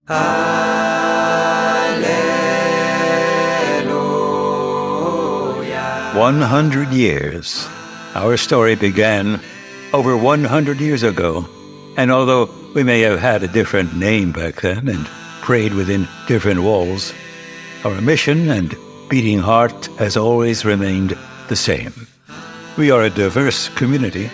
Hallelujah. 100 years. Our story began over 100 years ago. And although we may have had a different name back then and prayed within different walls, our mission and beating heart has always remained the same. We are a diverse community,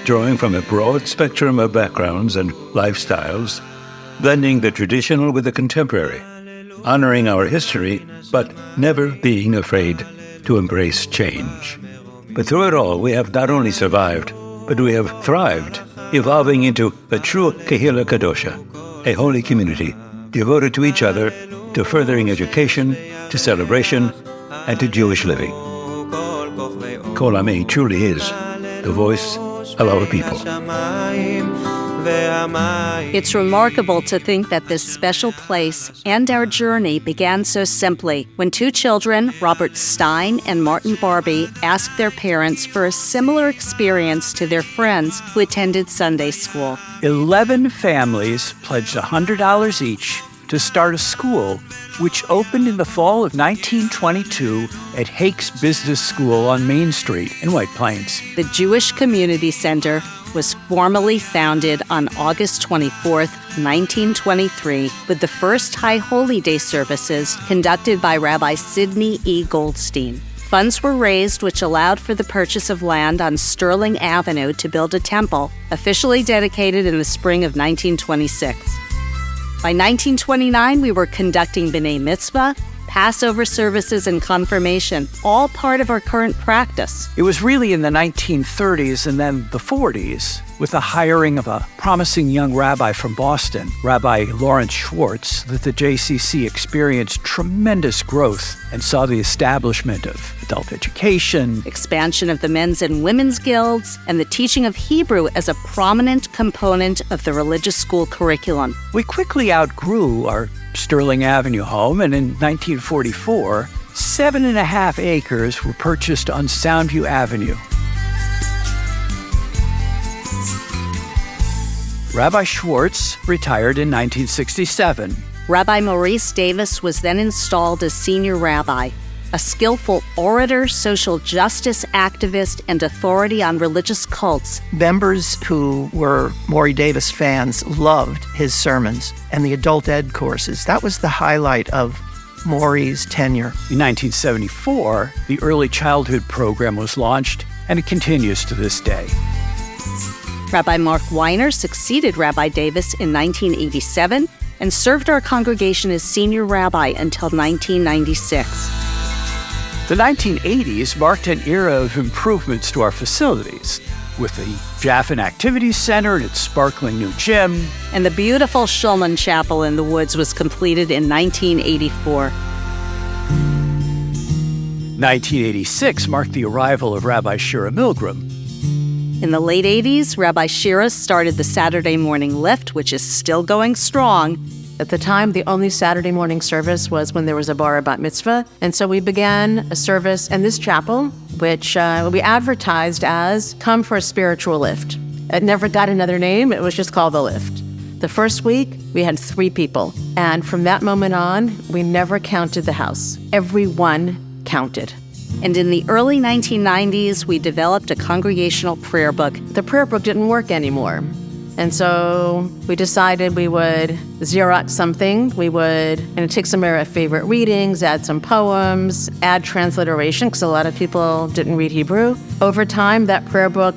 drawing from a broad spectrum of backgrounds and lifestyles, blending the traditional with the contemporary, honoring our history, but never being afraid to embrace change. But through it all, we have not only survived, but we have thrived, evolving into a true Kehila Kadosha, a holy community devoted to each other, to furthering education, to celebration, and to Jewish living. Kol Ami truly is the voice of our people. It's remarkable to think that this special place and our journey began so simply when two children, Robert Stein and Martin Barbie, asked their parents for a similar experience to their friends who attended Sunday school. 11 families pledged $100 each to start a school, which opened in the fall of 1922 at Hake's Business School on Main Street in White Plains. The Jewish Community Center was formally founded on August 24, 1923, with the first High Holy Day services conducted by Rabbi Sidney E. Goldstein. Funds were raised which allowed for the purchase of land on Sterling Avenue to build a temple, officially dedicated in the spring of 1926. By 1929, we were conducting B'nai Mitzvah, Passover services, and confirmation, all part of our current practice. It was really in the 1930s and then the 40s, with the hiring of a promising young rabbi from Boston, Rabbi Lawrence Schwartz, that the JCC experienced tremendous growth and saw the establishment of adult education, expansion of the men's and women's guilds, and the teaching of Hebrew as a prominent component of the religious school curriculum. We quickly outgrew our Sterling Avenue home, and in 1944, 7.5 acres were purchased on Soundview Avenue. Rabbi Schwartz retired in 1967. Rabbi Maurice Davis was then installed as senior rabbi, a skillful orator, social justice activist, and authority on religious cults. Members who were Maury Davis fans loved his sermons and the adult ed courses. That was the highlight of Maury's tenure. In 1974, the early childhood program was launched, and it continues to this day. Rabbi Mark Weiner succeeded Rabbi Davis in 1987 and served our congregation as senior rabbi until 1996. The 1980s marked an era of improvements to our facilities, with the Jaffin Activities Center and its sparkling new gym. And the beautiful Shulman Chapel in the Woods was completed in 1984. 1986 marked the arrival of Rabbi Shira Milgram. In the late 80s, Rabbi Shira started the Saturday morning lift, which is still going strong. At the time, the only Saturday morning service was when there was a bar bat mitzvah. And so we began a service in this chapel, which we advertised as Come for a Spiritual Lift. It never got another name. It was just called the lift. The first week, we had 3 people. And from that moment on, we never counted the house. Everyone counted. And in the early 1990s, we developed a congregational prayer book. The prayer book didn't work anymore. And so we decided we would Xerox something. We would take some of our favorite readings, add some poems, add transliteration, because a lot of people didn't read Hebrew. Over time, that prayer book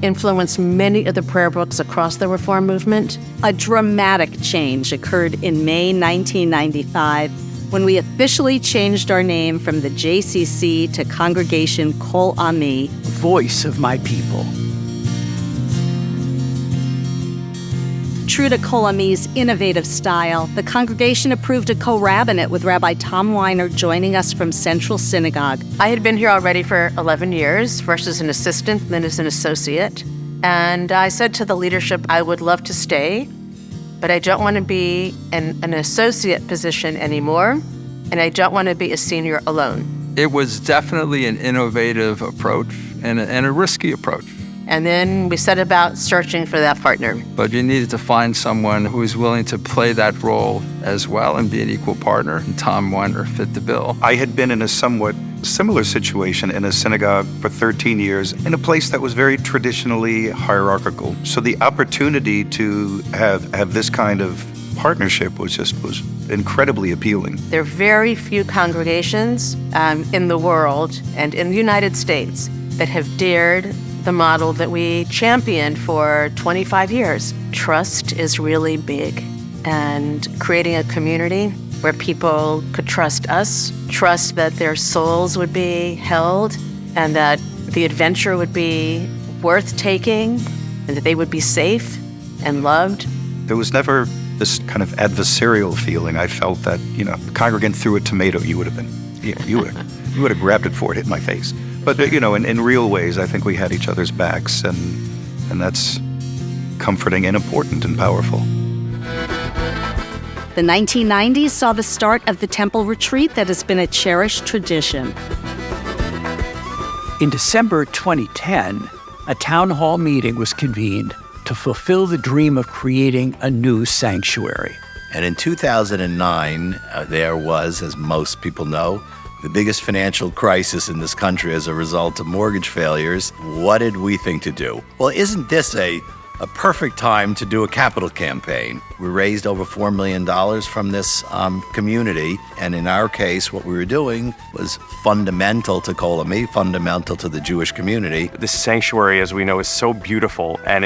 influenced many of the prayer books across the Reform movement. A dramatic change occurred in May 1995 when we officially changed our name from the JCC to Congregation Kol Ami, Voice of My People. True to Kol Ami's innovative style, the congregation approved a co-rabbinate with Rabbi Tom Weiner joining us from Central Synagogue. I had been here already for 11 years, first as an assistant, then as an associate. And I said to the leadership, I would love to stay, but I don't want to be in an associate position anymore, and I don't want to be a senior alone. It was definitely an innovative approach and a risky approach. And then we set about searching for that partner. But you needed to find someone who was willing to play that role as well and be an equal partner. And Tom Weiner fit the bill. I had been in a somewhat similar situation in a synagogue for 13 years in a place that was very traditionally hierarchical. So the opportunity to have this kind of partnership was incredibly appealing. There are very few congregations in the world and in the United States that have dared the model that we championed for 25 years. Trust is really big, and creating a community where people could trust us, trust that their souls would be held, and that the adventure would be worth taking, and that they would be safe and loved. There was never this kind of adversarial feeling. I felt that, the congregant threw a tomato, you would have been, you would have grabbed it before it hit my face. But, in real ways, I think we had each other's backs, and that's comforting and important and powerful. The 1990s saw the start of the temple retreat that has been a cherished tradition. In December 2010, a town hall meeting was convened to fulfill the dream of creating a new sanctuary. And in 2009, there was, as most people know, the biggest financial crisis in this country as a result of mortgage failures. What did we think to do? Well, isn't this a perfect time to do a capital campaign? We raised over $4 million from this community, and in our case, what we were doing was fundamental to Kol Ami, fundamental to the Jewish community. This sanctuary, as we know, is so beautiful, and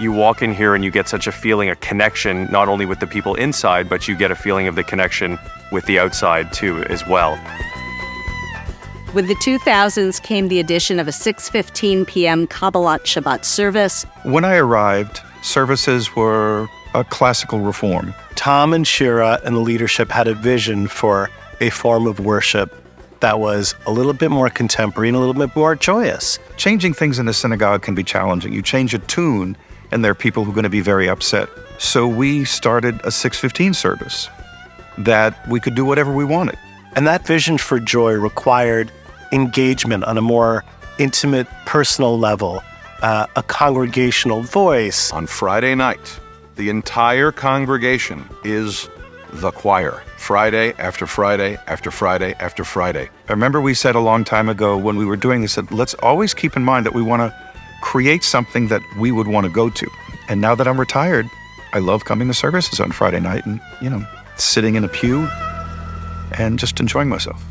you walk in here and you get such a feeling, a connection, not only with the people inside, but you get a feeling of the connection with the outside too, as well. With the 2000s came the addition of a 6:15 p.m. Kabbalat Shabbat service. When I arrived, services were a classical reform. Tom and Shira and the leadership had a vision for a form of worship that was a little bit more contemporary and a little bit more joyous. Changing things in a synagogue can be challenging. You change a tune, and there are people who are going to be very upset. So we started a 6:15 service that we could do whatever we wanted. And that vision for joy required engagement on a more intimate, personal level, a congregational voice. On Friday night, the entire congregation is the choir. Friday after Friday after Friday after Friday. I remember we said a long time ago when we were doing this, that let's always keep in mind that we want to create something that we would want to go to. And now that I'm retired, I love coming to services on Friday night and, sitting in a pew and just enjoying myself.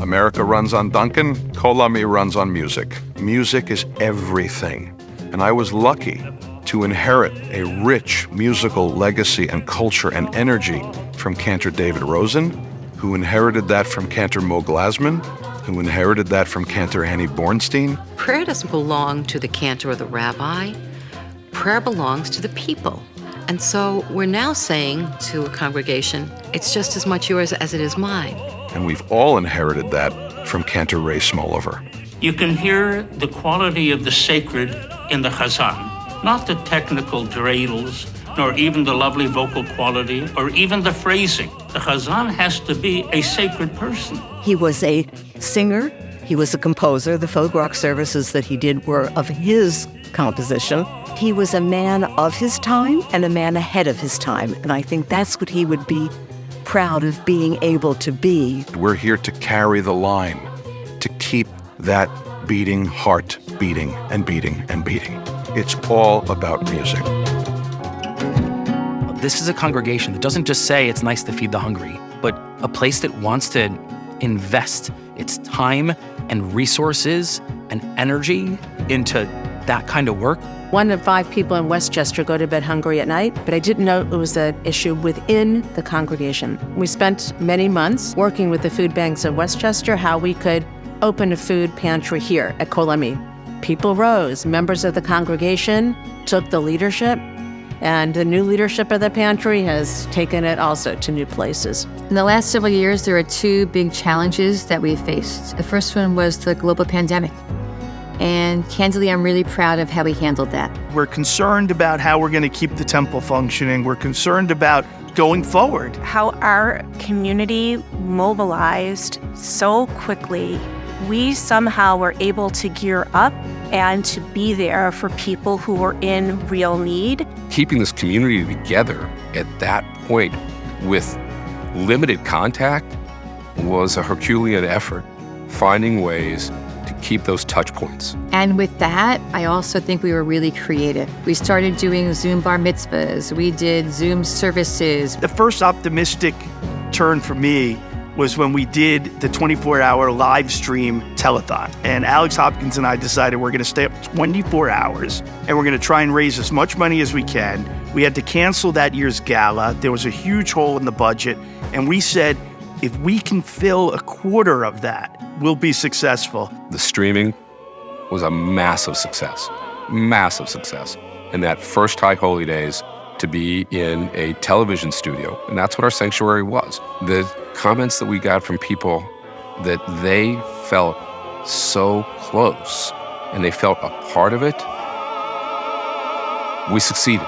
America runs on Duncan, Kol Ami runs on music. Music is everything. And I was lucky to inherit a rich musical legacy and culture and energy from Cantor David Rosen, who inherited that from Cantor Mo Glasman, who inherited that from Cantor Annie Bornstein. Prayer doesn't belong to the cantor or the rabbi. Prayer belongs to the people. And so we're now saying to a congregation, it's just as much yours as it is mine. And we've all inherited that from Cantor Rye Smolover. You can hear the quality of the sacred in the Chazan, not the technical dreidels, nor even the lovely vocal quality, or even the phrasing. The Chazan has to be a sacred person. He was a singer. He was a composer. The folk rock services that he did were of his composition. He was a man of his time and a man ahead of his time. And I think that's what he would be proud of being able to be. We're here to carry the line, to keep that beating heart beating and beating and beating. It's all about music. This is a congregation that doesn't just say it's nice to feed the hungry, but a place that wants to invest its time and resources and energy into that kind of work. 1 in 5 people in Westchester go to bed hungry at night, but I didn't know it was an issue within the congregation. We spent many months working with the food banks of Westchester, how we could open a food pantry here at Kol Ami. People rose. Members of the congregation took the leadership, and the new leadership of the pantry has taken it also to new places. In the last several years, there are 2 big challenges that we faced. The first one was the global pandemic. And candidly, I'm really proud of how we handled that. We're concerned about how we're going to keep the temple functioning. We're concerned about going forward. How our community mobilized so quickly we somehow were able to gear up and to be there for people who were in real need. Keeping this community together at that point with limited contact was a Herculean effort, finding ways to keep those touch points. And with that, I also think we were really creative. We started doing Zoom bar mitzvahs. We did Zoom services. The first optimistic turn for me was when we did the 24-hour live stream telethon. And Alex Hopkins and I decided we're going to stay up 24 hours and we're going to try and raise as much money as we can. We had to cancel that year's gala. There was a huge hole in the budget. And we said, if we can fill a quarter of that, we'll be successful. The streaming was a massive success. And that first High Holy Days, to be in a television studio, and that's what our sanctuary was. The comments that we got from people that they felt so close and they felt a part of it, we succeeded.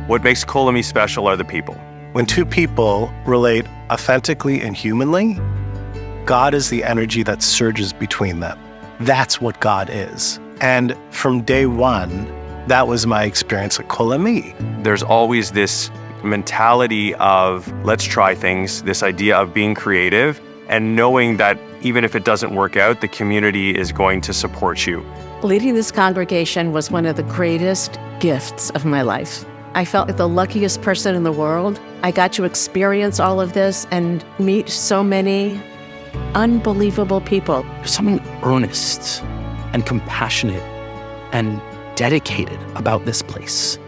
What makes Kol Ami special are the people. When two people relate authentically and humanly, God is the energy that surges between them. That's what God is. And from day one, that was my experience at Kol Ami. There's always this mentality of let's try things, this idea of being creative and knowing that even if it doesn't work out, the community is going to support you. Leading this congregation was one of the greatest gifts of my life. I felt like the luckiest person in the world. I got to experience all of this and meet so many unbelievable people. There's something earnest and compassionate and dedicated about this place.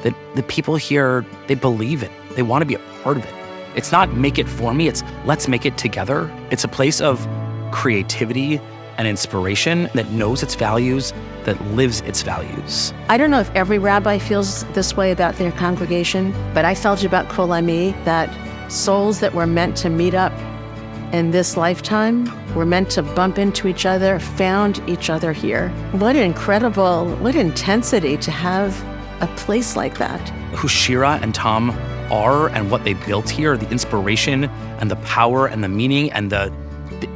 That the people here, they believe it. They want to be a part of it. It's not make it for me, it's let's make it together. It's a place of creativity and inspiration that knows its values, that lives its values. I don't know if every rabbi feels this way about their congregation, but I felt about Kol Ami that souls that were meant to meet up in this lifetime were meant to bump into each other, found each other here. What intensity to have a place like that. Who Shira and Tom are and what they built here, the inspiration and the power and the meaning and the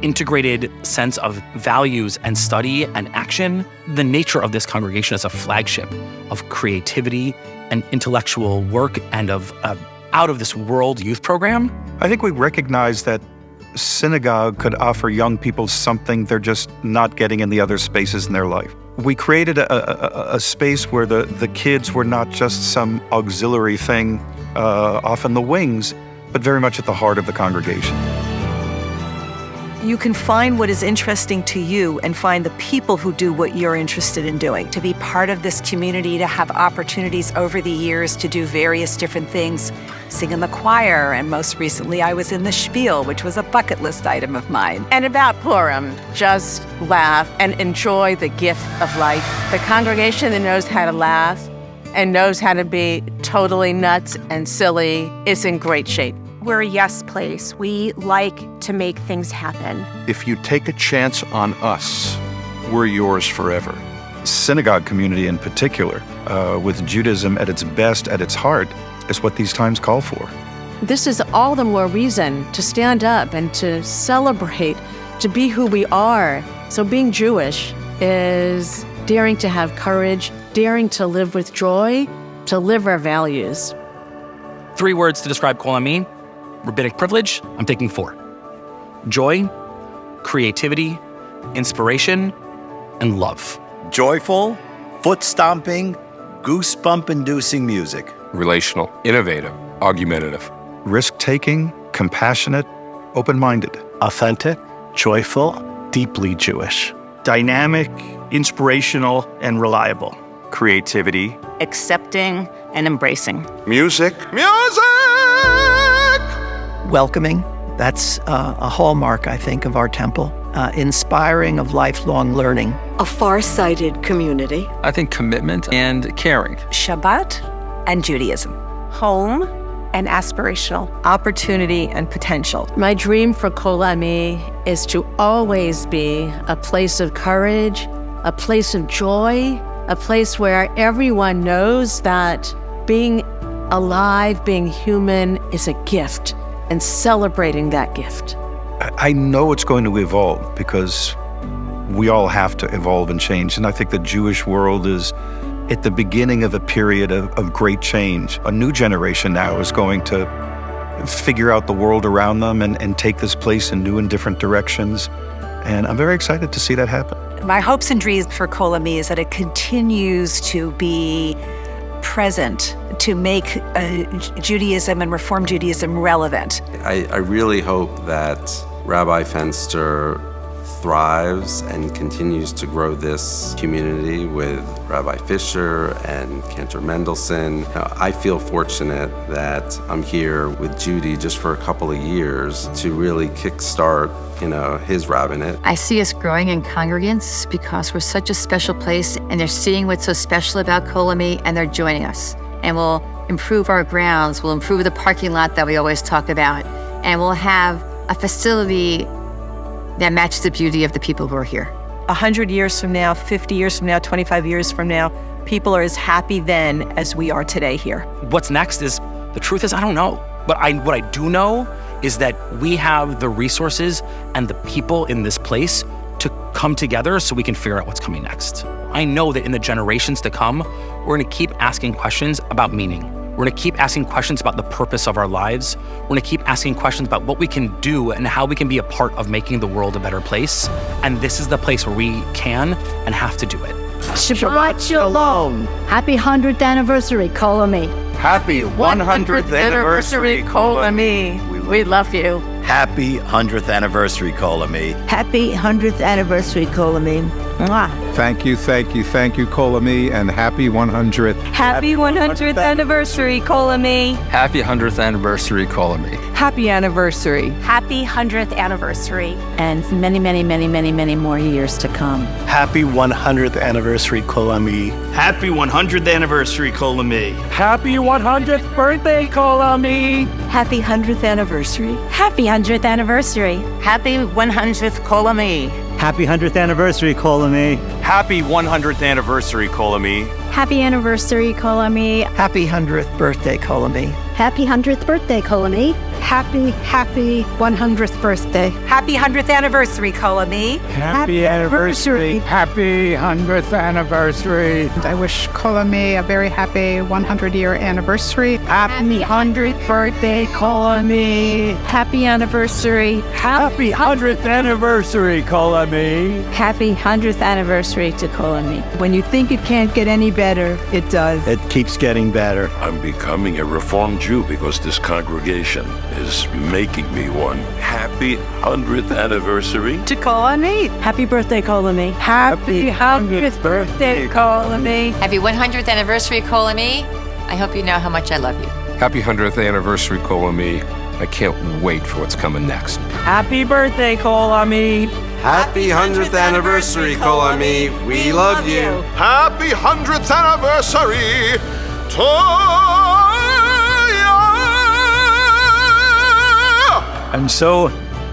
integrated sense of values and study and action. The nature of this congregation as a flagship of creativity and intellectual work and of out of this world youth program. I think we recognize that Synagogue could offer young people something they're just not getting in the other spaces in their life. We created a space where the kids were not just some auxiliary thing off in the wings, but very much at the heart of the congregation. You can find what is interesting to you and find the people who do what you're interested in doing. To be part of this community, to have opportunities over the years to do various different things, sing in the choir, and most recently I was in the Spiel, which was a bucket list item of mine. And about Purim, just laugh and enjoy the gift of life. The congregation that knows how to laugh and knows how to be totally nuts and silly is in great shape. We're a yes place. We like to make things happen. If you take a chance on us, we're yours forever. Synagogue community in particular, with Judaism at its best, at its heart, is what these times call for. This is all the more reason to stand up and to celebrate, to be who we are. So being Jewish is daring to have courage, daring to live with joy, to live our values. 3 words to describe Kol Ami. Rabbinic privilege, I'm taking 4. Joy, creativity, inspiration, and love. Joyful, foot-stomping, goosebump-inducing music. Relational, innovative, argumentative. Risk-taking, compassionate, open-minded. Authentic, joyful, deeply Jewish. Dynamic, inspirational, and reliable. Creativity. Accepting and embracing. Music. Welcoming. That's a hallmark, I think, of our temple. Inspiring of lifelong learning. A far-sighted community. I think commitment and caring. Shabbat and Judaism. Home and aspirational. Opportunity and potential. My dream for Kol Ami is to always be a place of courage, a place of joy, a place where everyone knows that being alive, being human is a gift, and celebrating that gift. I know it's going to evolve because we all have to evolve and change. And I think the Jewish world is at the beginning of a period of great change. A new generation now is going to figure out the world around them and take this place in new and different directions. And I'm very excited to see that happen. My hopes and dreams for Kol Ami is that it continues to be present, to make Judaism and Reform Judaism relevant. I really hope that Rabbi Fenster thrives and continues to grow this community with Rabbi Fisher and Cantor Mendelsohn. I feel fortunate that I'm here with Judy just for a couple of years to really kickstart, his rabbinate. I see us growing in congregants because we're such a special place, and they're seeing what's so special about Kol Ami, and they're joining us. And we'll improve our grounds, we'll improve the parking lot that we always talk about, and we'll have a facility that matches the beauty of the people who are here. 100 years from now, 50 years from now, 25 years from now, people are as happy then as we are today here. What's next is, the truth is, I don't know. But what I do know is that we have the resources and the people in this place to come together so we can figure out what's coming next. I know that in the generations to come, we're gonna keep asking questions about meaning. We're gonna keep asking questions about the purpose of our lives. We're gonna keep asking questions about what we can do and how we can be a part of making the world a better place. And this is the place where we can and have to do it. Shabbat Shalom. Happy 100th anniversary, Kol Ami. Happy 100th anniversary, Kol Ami. We love you. Happy 100th anniversary, Kol Ami. Happy 100th anniversary, Kol Ami. Mwah. Thank you, Kol Ami, and happy 100th. Happy 100th anniversary, Kol Ami. Happy 100th anniversary, Kol Ami. Happy anniversary. Happy 100th anniversary. And many, many, many, many, many more years to come. Happy 100th anniversary, Kol Ami. Happy 100th anniversary, Kol Ami. Happy 100th birthday, Kol Ami. Happy 100th anniversary. Happy 100th anniversary. Happy 100th Kol Ami. Happy 100th anniversary, Kol Ami. Happy 100th anniversary, Kol Ami. Happy anniversary, Kol Ami. Happy 100th birthday, Kol Ami. Happy 100th birthday, Kol Ami. Happy 100th birthday. Happy 100th anniversary, Kol Ami. Happy anniversary. Happy 100th anniversary. I wish Kol Ami a very happy 100-year anniversary. Happy 100th birthday, Kol Ami. Happy anniversary. Happy 100th anniversary, Kol Ami. Happy 100th anniversary to Kol Ami. When you think it can't get any better, it does. It keeps getting better. I'm becoming a Reformed Jew because this congregation is making me one. Happy 100th anniversary to Kol Ami. Happy birthday, Kol Ami. Happy 100th birthday, Kol Ami. Happy 100th anniversary, Kol Ami. I hope you know how much I love you. Happy 100th anniversary, Kol Ami. I can't wait for what's coming next. Happy birthday, Kol Ami. Happy 100th anniversary, Kol Ami. We love you. Happy 100th anniversary to And so,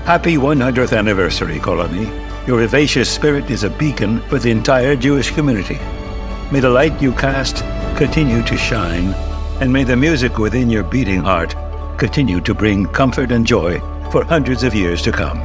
happy 100th anniversary, Kol Ami. Your vivacious spirit is a beacon for the entire Jewish community. May the light you cast continue to shine, and may the music within your beating heart continue to bring comfort and joy for hundreds of years to come.